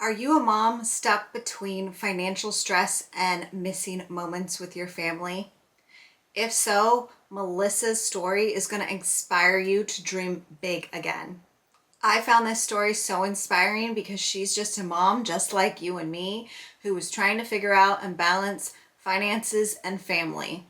Are you a mom stuck between financial stress and missing moments with your family? If so, Melissa's story is going to inspire you to dream big again. I found this story so inspiring because she's just a mom, just like you and me, who was trying to figure out and balance finances and family.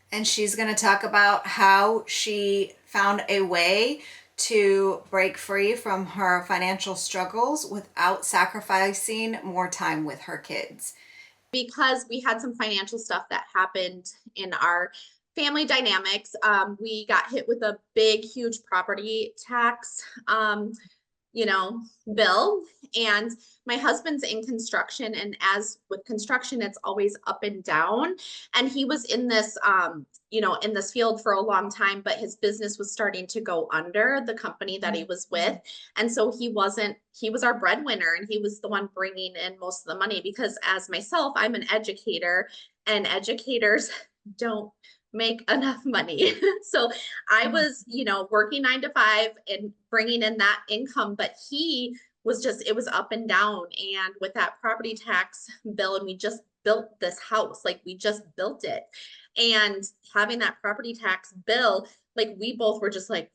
And she's going to talk about how she found a way to break free from her financial struggles without sacrificing more time with her kids. Because we had some financial stuff that happened in our family dynamics. We got hit with a big, huge property tax, you know, bill. And my husband's in construction. And as with construction, it's always up and down. And he was in this, in this field for a long time, but his business was starting to go under the company that he was with. And so he was our breadwinner and he was the one bringing in most of the money because as myself, I'm an educator and educators don't make enough money. So I was, working 9 to 5 and bringing in that income, but he was just, it was up and down. And with that property tax bill, and we just built this house, like we just built it. And having that property tax bill, like we both were just like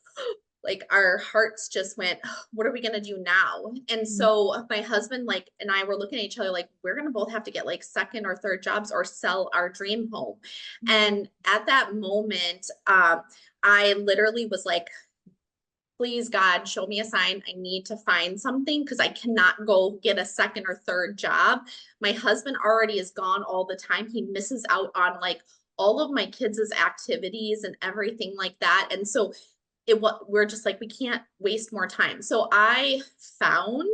our hearts just went, what are we going to do now? And so my husband and I were looking at each other like we're going to both have to get like second or third jobs or sell our dream home. And at that moment, I literally was like, please God, show me a sign. I need to find something because I cannot go get a second or third job. My husband already is gone all the time. He misses out on like all of my kids' activities and everything like that. And so we're just like we can't waste more time. So I found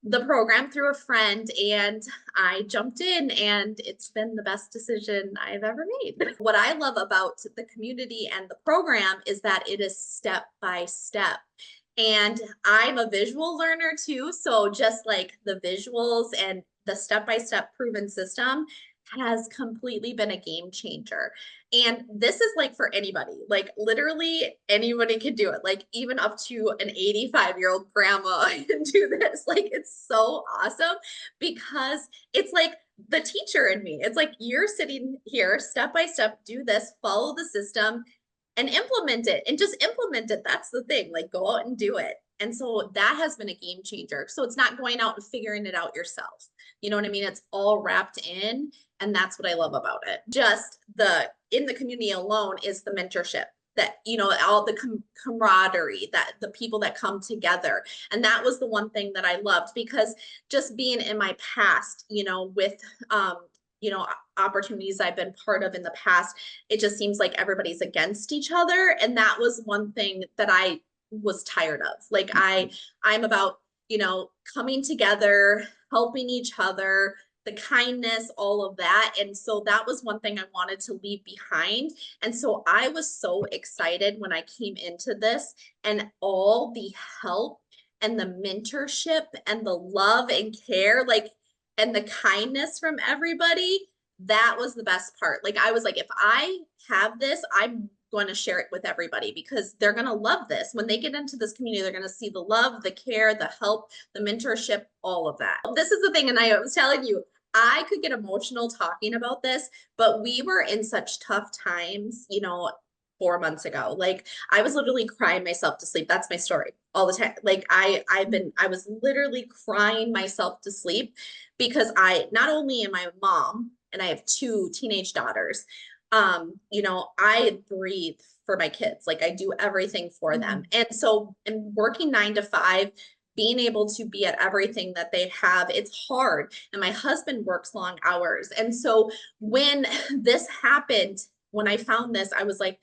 the program through a friend and I jumped in and it's been the best decision I've ever made. What I love about the community and the program is that it is step by step. And I'm a visual learner too, so just like the visuals and the step by step proven system has completely been a game changer. And this is like for anybody, like literally anybody can do it, like even up to an 85-year-old grandma can do this. Like it's so awesome because it's like the teacher in me. It's like you're sitting here step by step, do this, follow the system and implement it and just implement it. That's the thing, like go out and do it. And so that has been a game changer. So it's not going out and figuring it out yourself. You know what I mean? It's all wrapped in. And that's what I love about it. Just in the community alone is the mentorship that, all the camaraderie that the people that come together. And that was the one thing that I loved because just being in my past, with, you know, opportunities I've been part of in the past, it just seems like everybody's against each other. And that was one thing that I was tired of. Like I'm about, coming together, helping each other, the kindness, all of that. And so that was one thing I wanted to leave behind. And so I was so excited when I came into this and all the help and the mentorship and the love and care, like, and the kindness from everybody. That was the best part. Like, I was like, if I have this, I'm going to share it with everybody because they're going to love this. When they get into this community, they're going to see the love, the care, the help, the mentorship, all of that. This is the thing. And I was telling you, I could get emotional talking about this, but we were in such tough times, 4 months ago. Like I was literally crying myself to sleep. That's my story all the time. Like I was literally crying myself to sleep because I not only am I a mom and I have two teenage daughters, I breathe for my kids. Like I do everything for them. And so in working 9 to 5, being able to be at everything that they have, it's hard. And my husband works long hours. And so when this happened, when I found this, I was like,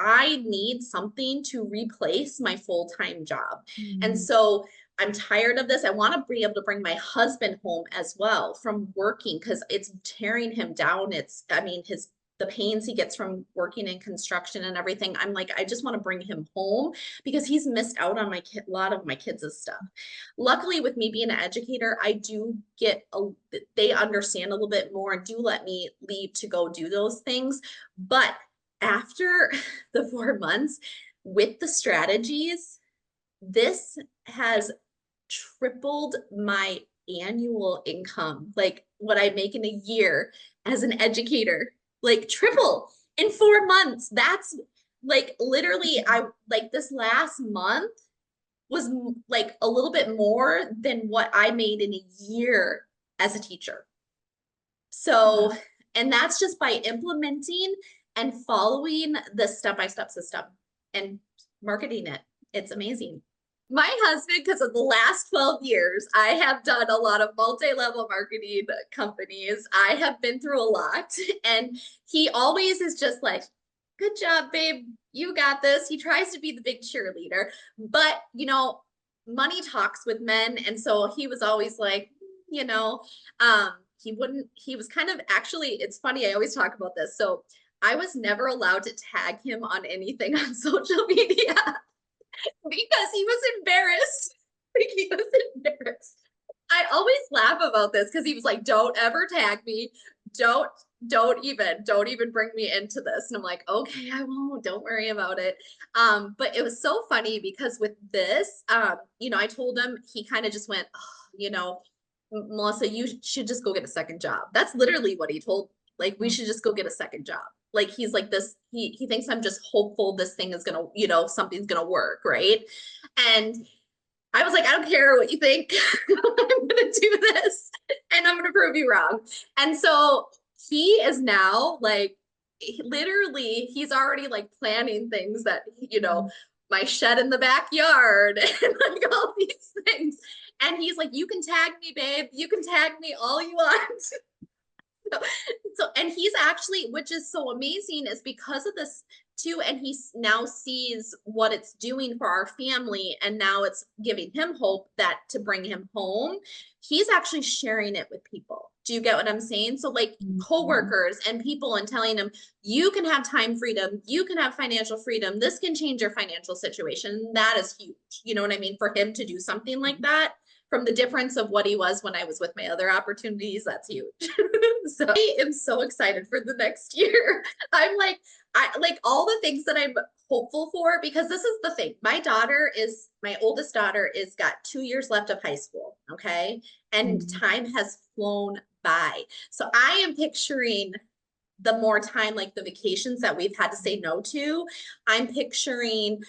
I need something to replace my full-time job. And so I'm tired of this. I want to be able to bring my husband home as well from working because it's tearing him down. I mean, the pains he gets from working in construction and everything. I'm like, I just want to bring him home because he's missed out on a lot of my kids' stuff. Luckily, with me being an educator, I do they understand a little bit more and do let me leave to go do those things. But after the 4 months with the strategies, this has tripled my annual income, like what I make in a year as an educator, like triple in 4 months. That's like literally, I like this last month was like a little bit more than what I made in a year as a teacher. So, Wow. and that's just by implementing and following the step-by-step system and marketing it. It's amazing. My husband, because of the last 12 years, I have done a lot of multi-level marketing companies. I have been through a lot, and he always is just like, good job, babe. You got this. He tries to be the big cheerleader, but money talks with men. And so he was always like, you know, um, he was kind of actually, it's funny, I always talk about this. So I was never allowed to tag him on anything on social media because he was embarrassed. He was embarrassed. I always laugh about this because he was like, don't ever tag me. Don't, don't even bring me into this. And I'm like, okay, I won't, don't worry about it. But it was so funny because with this, I told him, he kind of just went, oh, Melissa, you should just go get a second job. That's literally what he told. Like, we should just go get a second job. Like, he's like this, he thinks I'm just hopeful this thing is gonna, something's gonna work, right? And I was like, I don't care what you think. I'm gonna do this and I'm gonna prove you wrong. And so he is now like literally he's already like planning things that my shed in the backyard and like all these things. And he's like, you can tag me, babe. You can tag me all you want. So and he's actually, which is so amazing, is because of this too, and he now sees what it's doing for our family, and now it's giving him hope that to bring him home, he's actually sharing it with people. Do you get what I'm saying? So like coworkers and people, and telling them, you can have time freedom, you can have financial freedom, this can change your financial situation. That is huge. You know what I mean? For him to do something like that, from the difference of what he was when I was with my other opportunities, that's huge. So I am so excited for the next year. I'm like, I like all the things that I'm hopeful for, because this is the thing. My oldest daughter is got 2 years left of high school. Okay. And time has flown by. So I am picturing the more time, like the vacations that we've had to say no to, I'm picturing,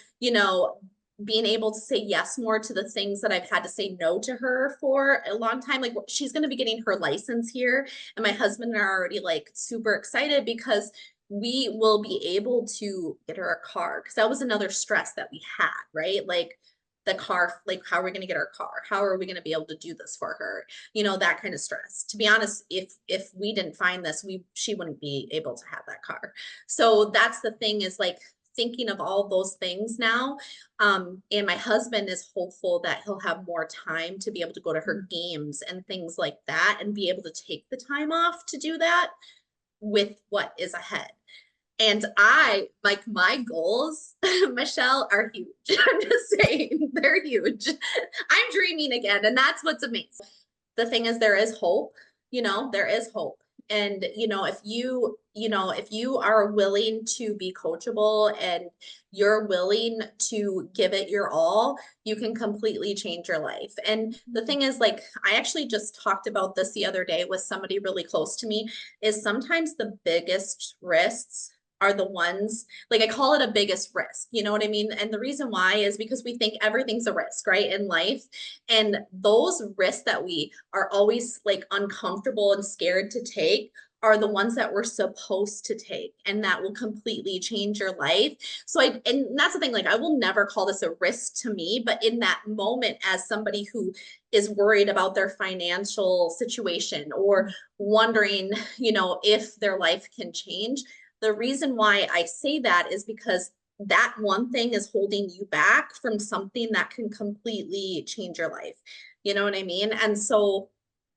being able to say yes more to the things that I've had to say no to her for a long time. Like, she's going to be getting her license here, and my husband and I are already like super excited because we will be able to get her a car, because that was another stress that we had, right? Like the car, like how are we going to get our car? How are we going to be able to do this for her? That kind of stress. To be honest, if we didn't find this, she wouldn't be able to have that car. So that's the thing, is like thinking of all those things now. And my husband is hopeful that he'll have more time to be able to go to her games and things like that, and be able to take the time off to do that with what is ahead. And I like my goals, Michelle, are huge. I'm just saying, they're huge. I'm dreaming again, and that's what's amazing. The thing is, there is hope. There is hope. And if you are willing to be coachable, and you're willing to give it your all, you can completely change your life. And the thing is, like, I actually just talked about this the other day with somebody really close to me, is sometimes the biggest risks are the ones, like, I call it a biggest risk. You know what I mean? And the reason why is because we think everything's a risk, right, in life. And those risks that we are always like uncomfortable and scared to take are the ones that we're supposed to take, and that will completely change your life. And that's the thing, like, I will never call this a risk to me, but in that moment, as somebody who is worried about their financial situation, or wondering, if their life can change, the reason why I say that is because that one thing is holding you back from something that can completely change your life. You know what I mean? And so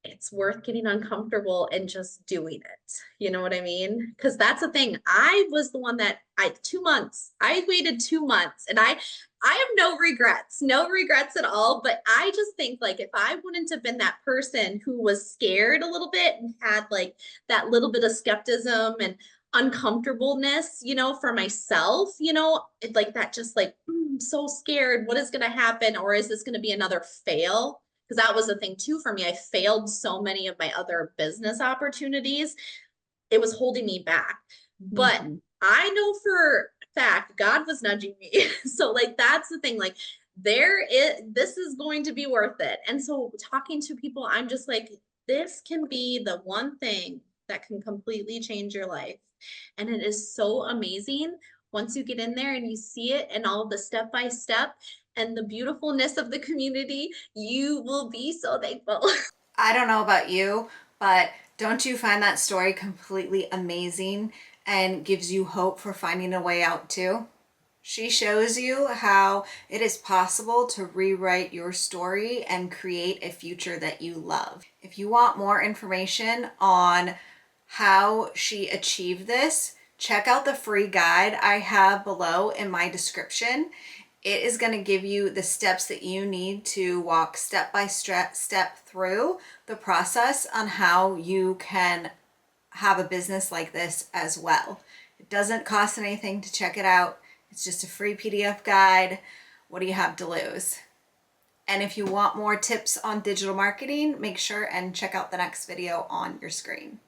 it's worth getting uncomfortable and just doing it. You know what I mean? Because that's the thing. I was the one that 2 months, I waited 2 months, and I have no regrets at all. But I just think, like, if I wouldn't have been that person who was scared a little bit and had like that little bit of skepticism and uncomfortableness, for myself, like that, just like, I'm so scared, what is going to happen? Or is this going to be another fail? because that was the thing too for me. I failed so many of my other business opportunities. It was holding me back. But I know for a fact God was nudging me. So like that's the thing. Like this is going to be worth it. And so talking to people, I'm just like, this can be the one thing that can completely change your life. And it is so amazing once you get in there and you see it and all the step by step and the beautifulness of the community, you will be so thankful. I don't know about you, but don't you find that story completely amazing and gives you hope for finding a way out too? She shows you how it is possible to rewrite your story and create a future that you love. If you want more information on how she achieved this, check out the free guide I have below in my description. It is going to give you the steps that you need to walk step by step through the process on how you can have a business like this as well. It doesn't cost anything to check it out. It's just a free PDF guide. What do you have to lose? And if you want more tips on digital marketing, make sure and check out the next video on your screen.